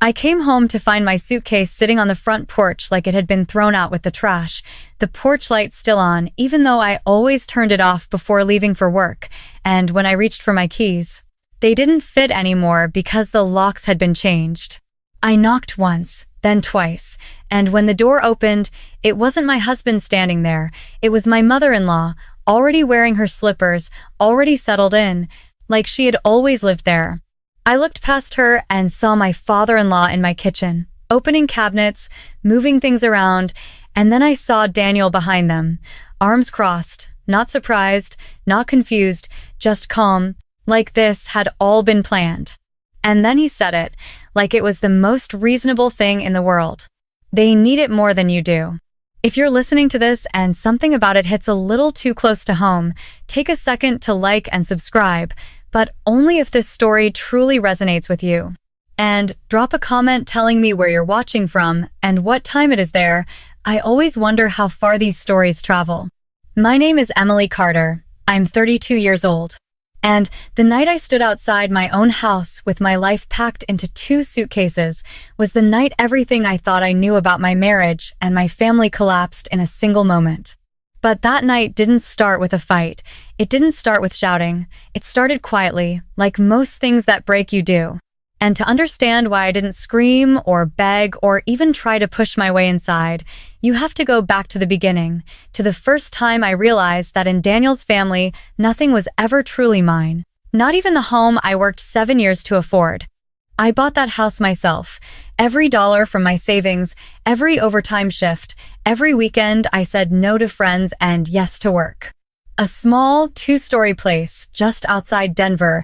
I came home to find my suitcase sitting on the front porch like it had been thrown out with the trash, the porch light still on, even though I always turned it off before leaving for work, and when I reached for my keys, they didn't fit anymore because the locks had been changed. I knocked once, then twice, and when the door opened, it wasn't my husband standing there, it was my mother-in-law, already wearing her slippers, already settled in, like she had always lived there. I looked past her and saw my father-in-law in my kitchen, opening cabinets, moving things around, and then I saw Daniel behind them, arms crossed, not surprised, not confused, just calm, like this had all been planned. And then he said it, like it was the most reasonable thing in the world. They need it more than you do. If you're listening to this and something about it hits a little too close to home, take a second to like and subscribe, but only if this story truly resonates with you. And drop a comment telling me where you're watching from and what time it is there. I always wonder how far these stories travel. My name is Emily Carter. I'm 32 years old. And the night I stood outside my own house with my life packed into 2 suitcases was the night everything I thought I knew about my marriage and my family collapsed in a single moment. But that night didn't start with a fight. It didn't start with shouting. It started quietly, like most things that break you do. And to understand why I didn't scream or beg or even try to push my way inside, you have to go back to the beginning, to the first time I realized that in Daniel's family, nothing was ever truly mine. Not even the home I worked 7 years to afford. I bought that house myself. Every dollar from my savings, every overtime shift, every weekend I said no to friends and yes to work. A small 2-story place just outside Denver,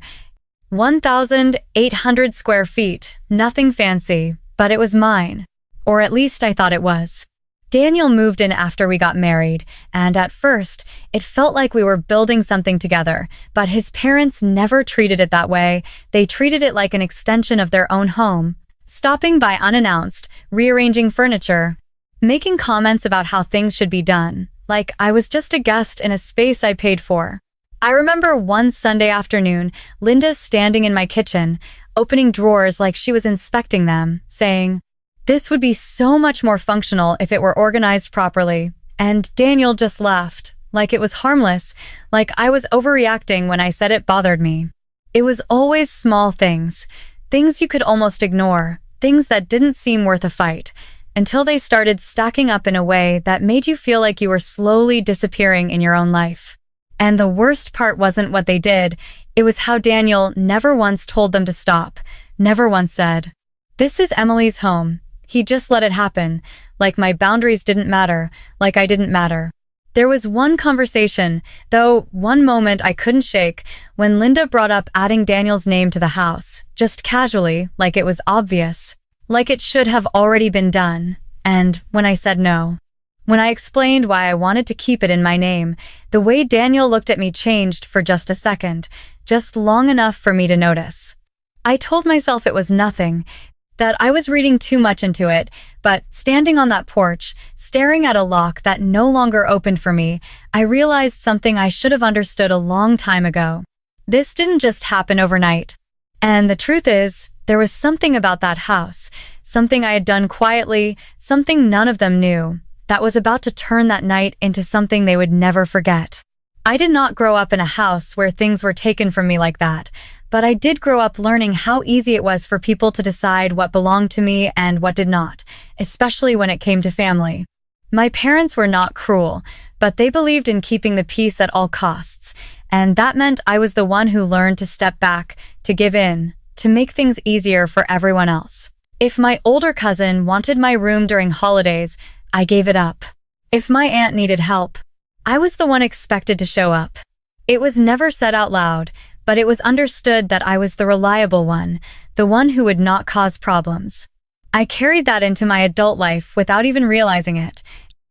1,800 square feet, nothing fancy, but it was mine. Or at least I thought it was. Daniel moved in after we got married, and at first, it felt like we were building something together, but his parents never treated it that way. They treated it like an extension of their own home, stopping by unannounced, rearranging furniture, making comments about how things should be done, like I was just a guest in a space I paid for. I remember one Sunday afternoon, Linda standing in my kitchen, opening drawers like she was inspecting them, saying, "This would be so much more functional if it were organized properly." And Daniel just laughed, like it was harmless, like I was overreacting when I said it bothered me. It was always small things, things you could almost ignore, things that didn't seem worth a fight, until they started stacking up in a way that made you feel like you were slowly disappearing in your own life. And the worst part wasn't what they did, it was how Daniel never once told them to stop, never once said, "This is Emily's home." He just let it happen, like my boundaries didn't matter, like I didn't matter. There was one conversation, though one moment I couldn't shake, when Linda brought up adding Daniel's name to the house, just casually, like it was obvious, like it should have already been done. And when I said no, when I explained why I wanted to keep it in my name, the way Daniel looked at me changed for just a second, just long enough for me to notice. I told myself it was nothing, that I was reading too much into it, but standing on that porch, staring at a lock that no longer opened for me, I realized something I should have understood a long time ago. This didn't just happen overnight. And the truth is, there was something about that house, something I had done quietly, something none of them knew, that was about to turn that night into something they would never forget. I did not grow up in a house where things were taken from me like that, but I did grow up learning how easy it was for people to decide what belonged to me and what did not, especially when it came to family. My parents were not cruel, but they believed in keeping the peace at all costs, and that meant I was the one who learned to step back, to give in, to make things easier for everyone else. If my older cousin wanted my room during holidays, I gave it up. If my aunt needed help, I was the one expected to show up. It was never said out loud, but it was understood that I was the reliable one, the one who would not cause problems. I carried that into my adult life without even realizing it.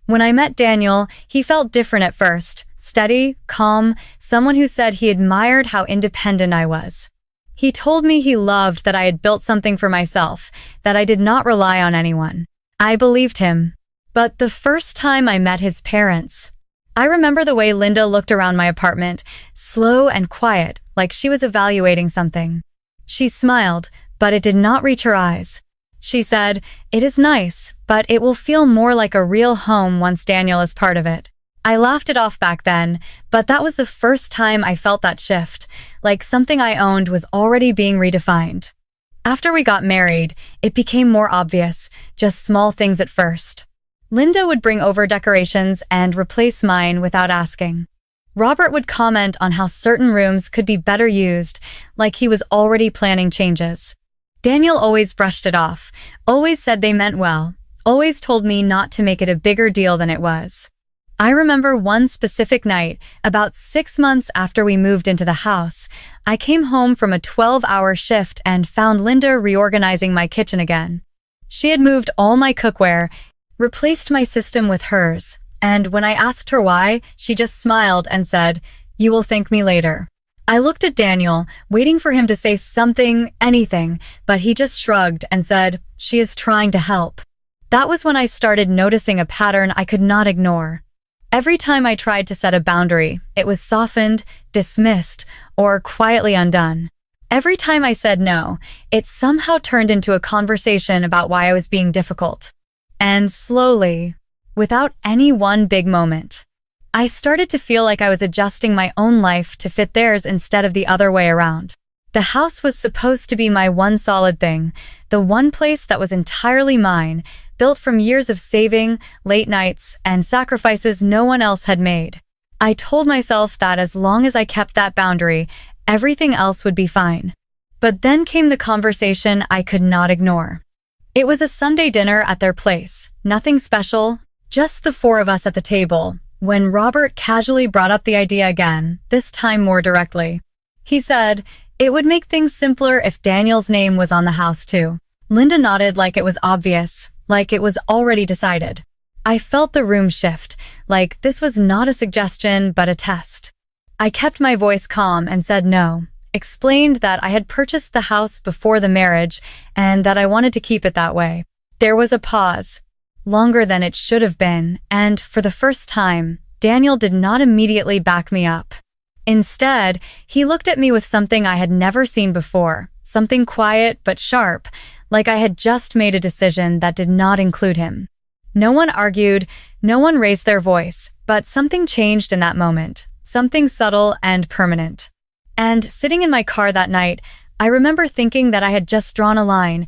When I met Daniel, he felt different at first, steady, calm, someone who said he admired how independent I was. He told me he loved that I had built something for myself, that I did not rely on anyone. I believed him. But the first time I met his parents, I remember the way Linda looked around my apartment, slow and quiet, like she was evaluating something. She smiled, but it did not reach her eyes. She said, "It is nice, but it will feel more like a real home once Daniel is part of it." I laughed it off back then, but that was the first time I felt that shift, like something I owned was already being redefined. After we got married, it became more obvious, just small things at first. Linda would bring over decorations and replace mine without asking. Robert would comment on how certain rooms could be better used, like he was already planning changes. Daniel always brushed it off, always said they meant well, always told me not to make it a bigger deal than it was. I remember one specific night, about 6 months after we moved into the house, I came home from a 12-hour shift and found Linda reorganizing my kitchen again. She had moved all my cookware, replaced my system with hers, and when I asked her why, she just smiled and said, "You will thank me later." I looked at Daniel, waiting for him to say something, anything, but he just shrugged and said, "She is trying to help." That was when I started noticing a pattern I could not ignore. Every time I tried to set a boundary, it was softened, dismissed, or quietly undone. Every time I said no, it somehow turned into a conversation about why I was being difficult. And slowly, without any one big moment, I started to feel like I was adjusting my own life to fit theirs instead of the other way around. The house was supposed to be my one solid thing, the one place that was entirely mine, built from years of saving, late nights, and sacrifices no one else had made. I told myself that as long as I kept that boundary, everything else would be fine. But then came the conversation I could not ignore. It was a Sunday dinner at their place, nothing special, just the four of us at the table, when Robert casually brought up the idea again, this time more directly. He said, "It would make things simpler if Daniel's name was on the house too." Linda nodded like it was obvious, like it was already decided. I felt the room shift, like this was not a suggestion but a test. I kept my voice calm and said no, explained that I had purchased the house before the marriage and that I wanted to keep it that way. There was a pause, longer than it should have been, and for the first time, Daniel did not immediately back me up. Instead, he looked at me with something I had never seen before, something quiet but sharp, like I had just made a decision that did not include him. No one argued, no one raised their voice, but something changed in that moment, something subtle and permanent. And sitting in my car that night, I remember thinking that I had just drawn a line,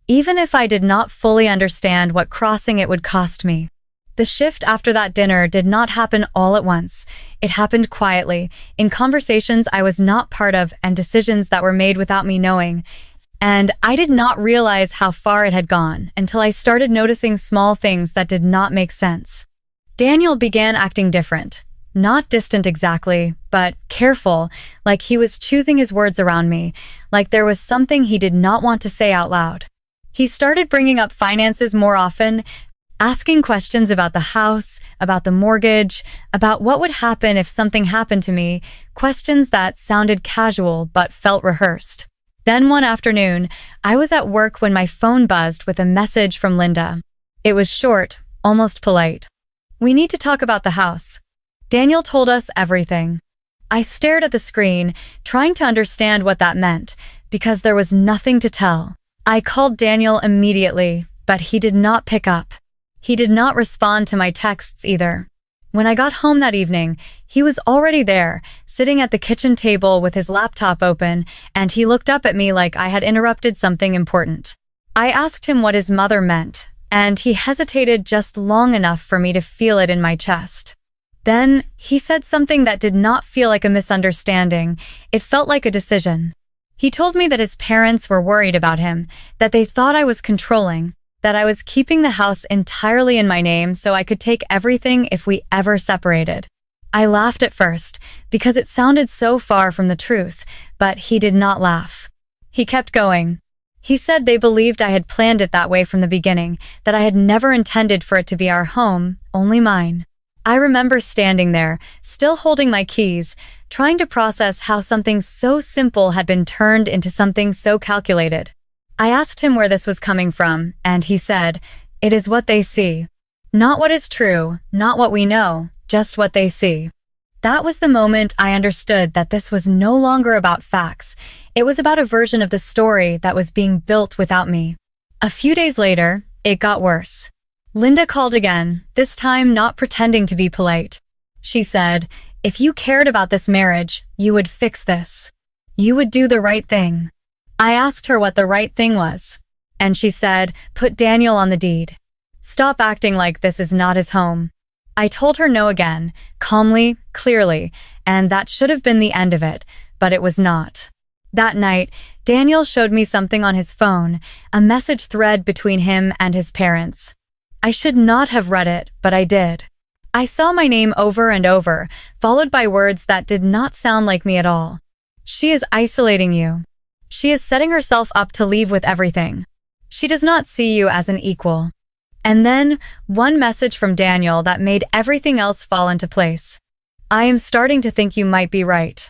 even if I did not fully understand what crossing it would cost me. The shift after that dinner did not happen all at once. It happened quietly, in conversations I was not part of and decisions that were made without me knowing. And I did not realize how far it had gone until I started noticing small things that did not make sense. Daniel began acting different. Not distant exactly, but careful, like he was choosing his words around me, like there was something he did not want to say out loud. He started bringing up finances more often, asking questions about the house, about the mortgage, about what would happen if something happened to me, questions that sounded casual but felt rehearsed. Then one afternoon, I was at work when my phone buzzed with a message from Linda. It was short, almost polite. "We need to talk about the house." Daniel told us everything. I stared at the screen, trying to understand what that meant, because there was nothing to tell. I called Daniel immediately, but he did not pick up. He did not respond to my texts either. When I got home that evening, he was already there, sitting at the kitchen table with his laptop open, and he looked up at me like I had interrupted something important. I asked him what his mother meant, and he hesitated just long enough for me to feel it in my chest. Then, he said something that did not feel like a misunderstanding. It felt like a decision. He told me that his parents were worried about him, that they thought I was controlling, that I was keeping the house entirely in my name so I could take everything if we ever separated. I laughed at first, because it sounded so far from the truth, but he did not laugh. He kept going. He said they believed I had planned it that way from the beginning, that I had never intended for it to be our home, only mine. I remember standing there, still holding my keys, trying to process how something so simple had been turned into something so calculated. I asked him where this was coming from, and he said, "It is what they see. Not what is true, not what we know, just what they see." That was the moment I understood that this was no longer about facts. It was about a version of the story that was being built without me. A few days later, it got worse. Linda called again, this time not pretending to be polite. She said, "If you cared about this marriage, you would fix this. You would do the right thing." I asked her what the right thing was, and she said, "Put Daniel on the deed. Stop acting like this is not his home." I told her no again, calmly, clearly, and that should have been the end of it, but it was not. That night, Daniel showed me something on his phone, a message thread between him and his parents. I should not have read it, but I did. I saw my name over and over, followed by words that did not sound like me at all. "She is isolating you. She is setting herself up to leave with everything. She does not see you as an equal." And then, one message from Daniel that made everything else fall into place. "I am starting to think you might be right."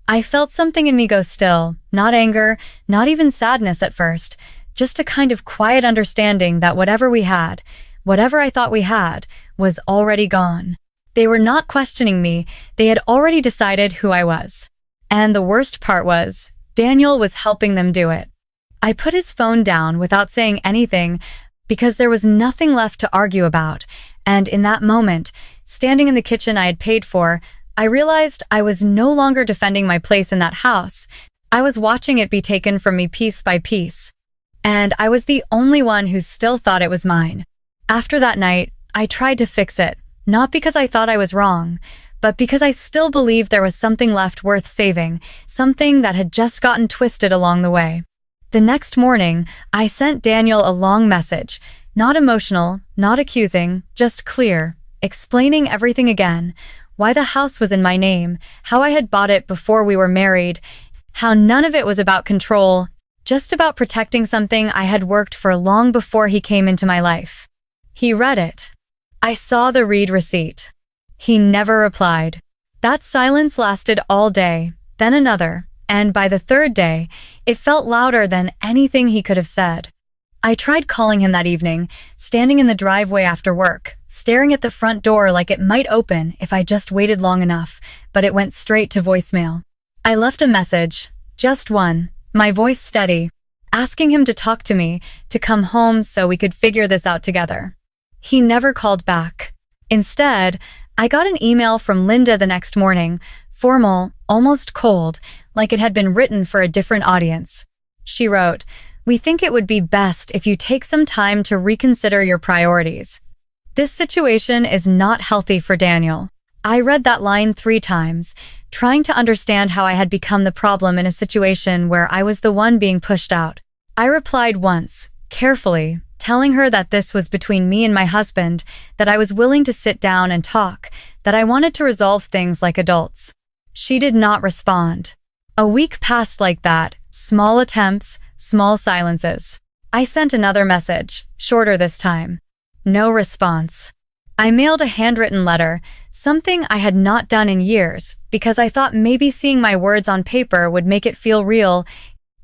I felt something in me go still, not anger, not even sadness at first, just a kind of quiet understanding that whatever we had, whatever I thought we had, was already gone. They were not questioning me, they had already decided who I was. And the worst part was, Daniel was helping them do it. I put his phone down without saying anything because there was nothing left to argue about, and in that moment, standing in the kitchen I had paid for, I realized I was no longer defending my place in that house. I was watching it be taken from me piece by piece. And I was the only one who still thought it was mine. After that night, I tried to fix it, not because I thought I was wrong, but because I still believed there was something left worth saving, something that had just gotten twisted along the way. The next morning, I sent Daniel a long message, not emotional, not accusing, just clear, explaining everything again, why the house was in my name, how I had bought it before we were married, how none of it was about control, just about protecting something I had worked for long before he came into my life. He read it. I saw the read receipt. He never replied. That silence lasted all day, then another, and by the third day, it felt louder than anything he could have said. I tried calling him that evening, standing in the driveway after work, staring at the front door like it might open if I just waited long enough, but it went straight to voicemail. I left a message, just one, my voice steady, asking him to talk to me, to come home so we could figure this out together. He never called back. Instead, I got an email from Linda the next morning, formal, almost cold, like it had been written for a different audience. She wrote, "We think it would be best if you take some time to reconsider your priorities. This situation is not healthy for Daniel." I read that line 3 times, trying to understand how I had become the problem in a situation where I was the one being pushed out. I replied once, carefully, telling her that this was between me and my husband, that I was willing to sit down and talk, that I wanted to resolve things like adults. She did not respond. A week passed like that, small attempts, small silences. I sent another message, shorter this time. No response. I mailed a handwritten letter, something I had not done in years, because I thought maybe seeing my words on paper would make it feel real,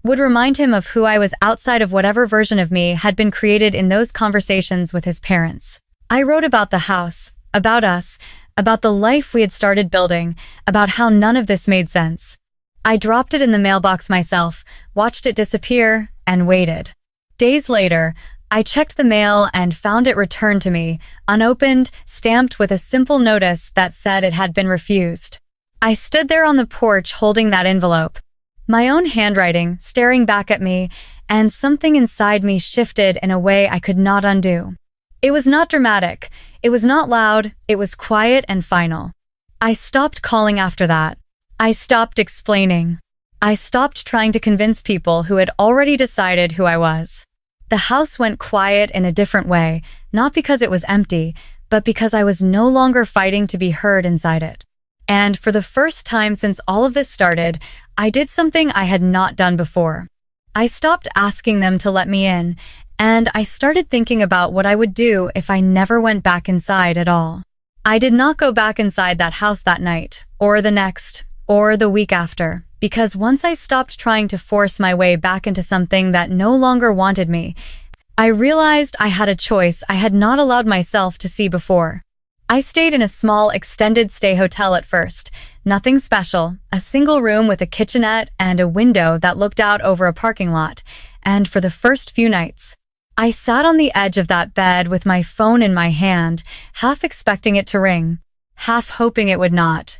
would remind him of who I was outside of whatever version of me had been created in those conversations with his parents. I wrote about the house, about us, about the life we had started building, about how none of this made sense. I dropped it in the mailbox myself, watched it disappear, and waited. Days later, I checked the mail and found it returned to me, unopened, stamped with a simple notice that said it had been refused. I stood there on the porch holding that envelope, my own handwriting staring back at me, and something inside me shifted in a way I could not undo. It was not dramatic, it was not loud, it was quiet and final. I stopped calling after that. I stopped explaining. I stopped trying to convince people who had already decided who I was. The house went quiet in a different way, not because it was empty, but because I was no longer fighting to be heard inside it. And for the first time since all of this started, I did something I had not done before. I stopped asking them to let me in, and I started thinking about what I would do if I never went back inside at all. I did not go back inside that house that night, or the next, or the week after, because once I stopped trying to force my way back into something that no longer wanted me, I realized I had a choice I had not allowed myself to see before. I stayed in a small extended stay hotel at first, nothing special, a single room with a kitchenette and a window that looked out over a parking lot, and for the first few nights, I sat on the edge of that bed with my phone in my hand, half expecting it to ring, half hoping it would not.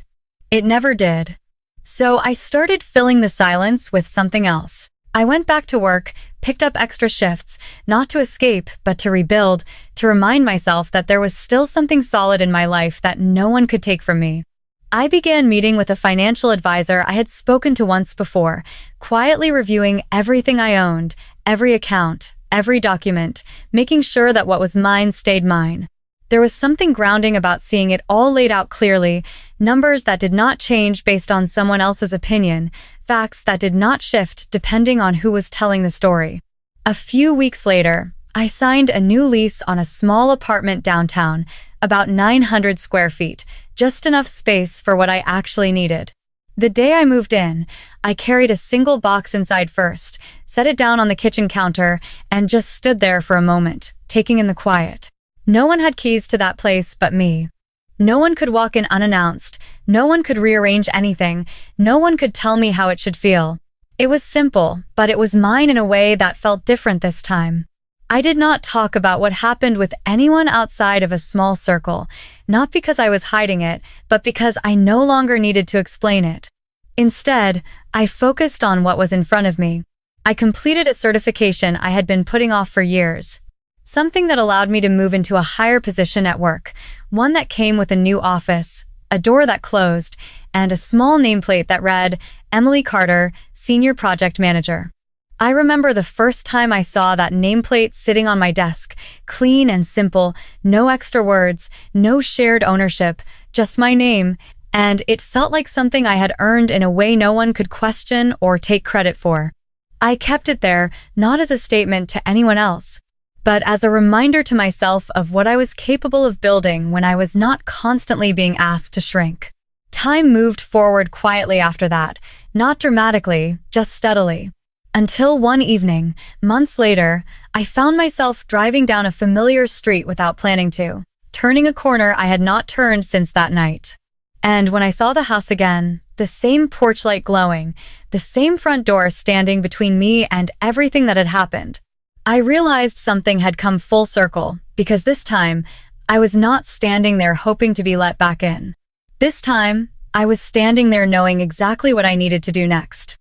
It never did. So I started filling the silence with something else. I went back to work, picked up extra shifts, not to escape, but to rebuild, to remind myself that there was still something solid in my life that no one could take from me. I began meeting with a financial advisor I had spoken to once before, quietly reviewing everything I owned, every account, every document, making sure that what was mine stayed mine. There was something grounding about seeing it all laid out clearly, numbers that did not change based on someone else's opinion, facts that did not shift depending on who was telling the story. A few weeks later, I signed a new lease on a small apartment downtown, about 900 square feet, just enough space for what I actually needed. The day I moved in, I carried a single box inside first, set it down on the kitchen counter, and just stood there for a moment, taking in the quiet. No one had keys to that place but me. No one could walk in unannounced, no one could rearrange anything, no one could tell me how it should feel. It was simple, but it was mine in a way that felt different this time. I did not talk about what happened with anyone outside of a small circle, not because I was hiding it, but because I no longer needed to explain it. Instead, I focused on what was in front of me. I completed a certification I had been putting off for years. Something that allowed me to move into a higher position at work, one that came with a new office, a door that closed, and a small nameplate that read, Emily Carter, Senior Project Manager. I remember the first time I saw that nameplate sitting on my desk, clean and simple, no extra words, no shared ownership, just my name, and it felt like something I had earned in a way no one could question or take credit for. I kept it there, not as a statement to anyone else, but as a reminder to myself of what I was capable of building when I was not constantly being asked to shrink. Time moved forward quietly after that, not dramatically, just steadily. Until one evening, months later, I found myself driving down a familiar street without planning to, turning a corner I had not turned since that night. And when I saw the house again, the same porch light glowing, the same front door standing between me and everything that had happened, I realized something had come full circle, because this time, I was not standing there hoping to be let back in. This time, I was standing there knowing exactly what I needed to do next.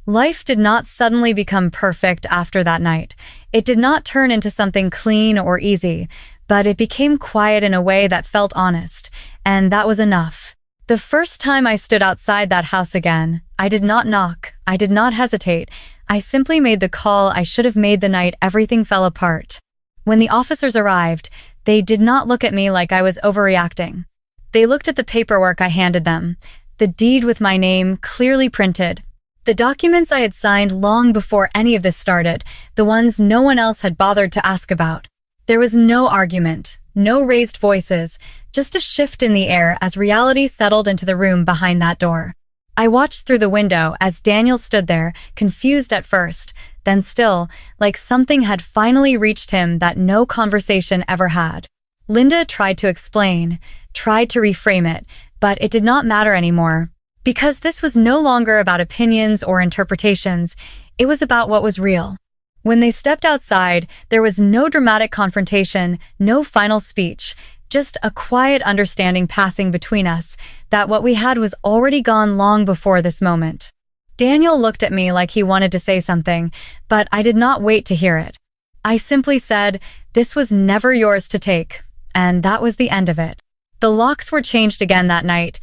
Life did not suddenly become perfect after that night. It did not turn into something clean or easy, but it became quiet in a way that felt honest, and that was enough. The first time I stood outside that house again, I did not knock, I did not hesitate. I simply made the call I should have made the night everything fell apart. When the officers arrived, they did not look at me like I was overreacting. They looked at the paperwork I handed them, the deed with my name clearly printed, the documents I had signed long before any of this started, the ones no one else had bothered to ask about. There was no argument, no raised voices, just a shift in the air as reality settled into the room behind that door. I watched through the window as Daniel stood there, confused at first, then still, like something had finally reached him that no conversation ever had. Linda tried to explain, tried to reframe it, but it did not matter anymore. Because this was no longer about opinions or interpretations, it was about what was real. When they stepped outside, there was no dramatic confrontation, no final speech, just a quiet understanding passing between us that what we had was already gone long before this moment. Daniel looked at me like he wanted to say something, but I did not wait to hear it. I simply said, "This was never yours to take," and that was the end of it. The locks were changed again that night,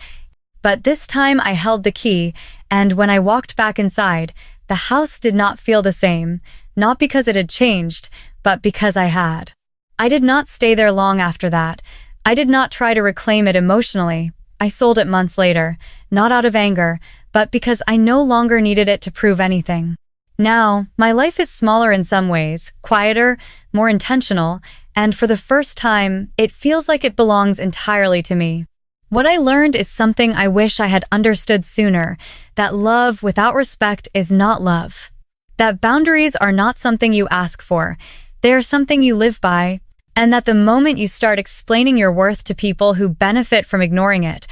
but this time I held the key, and when I walked back inside, the house did not feel the same, not because it had changed, but because I had. I did not stay there long after that. I did not try to reclaim it emotionally. I sold it months later, not out of anger, but because I no longer needed it to prove anything. Now, my life is smaller in some ways, quieter, more intentional, and for the first time, it feels like it belongs entirely to me. What I learned is something I wish I had understood sooner, that love without respect is not love. That boundaries are not something you ask for, they are something you live by, and that the moment you start explaining your worth to people who benefit from ignoring it,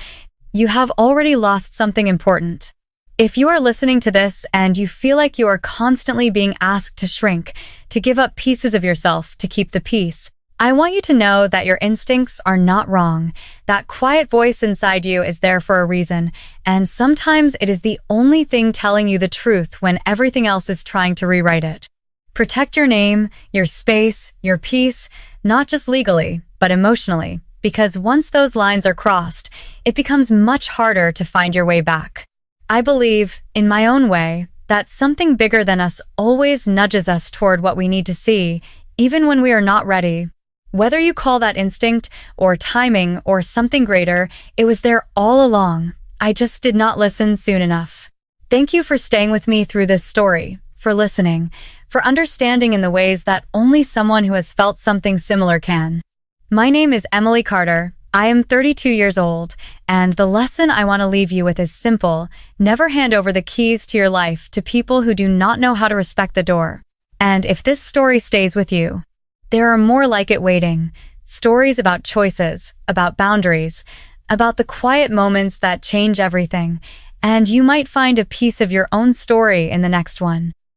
you have already lost something important. If you are listening to this and you feel like you are constantly being asked to shrink, to give up pieces of yourself to keep the peace, I want you to know that your instincts are not wrong. That quiet voice inside you is there for a reason, and sometimes it is the only thing telling you the truth when everything else is trying to rewrite it. Protect your name, your space, your peace, not just legally, but emotionally, because once those lines are crossed, it becomes much harder to find your way back. I believe, in my own way, that something bigger than us always nudges us toward what we need to see, even when we are not ready. Whether you call that instinct, or timing, or something greater, it was there all along. I just did not listen soon enough. Thank you for staying with me through this story, for listening, for understanding in the ways that only someone who has felt something similar can. My name is Emily Carter. I am 32 years old, and the lesson I want to leave you with is simple. Never hand over the keys to your life to people who do not know how to respect the door. And if this story stays with you, there are more like it waiting. Stories about choices, about boundaries, about the quiet moments that change everything. And you might find a piece of your own story in the next one.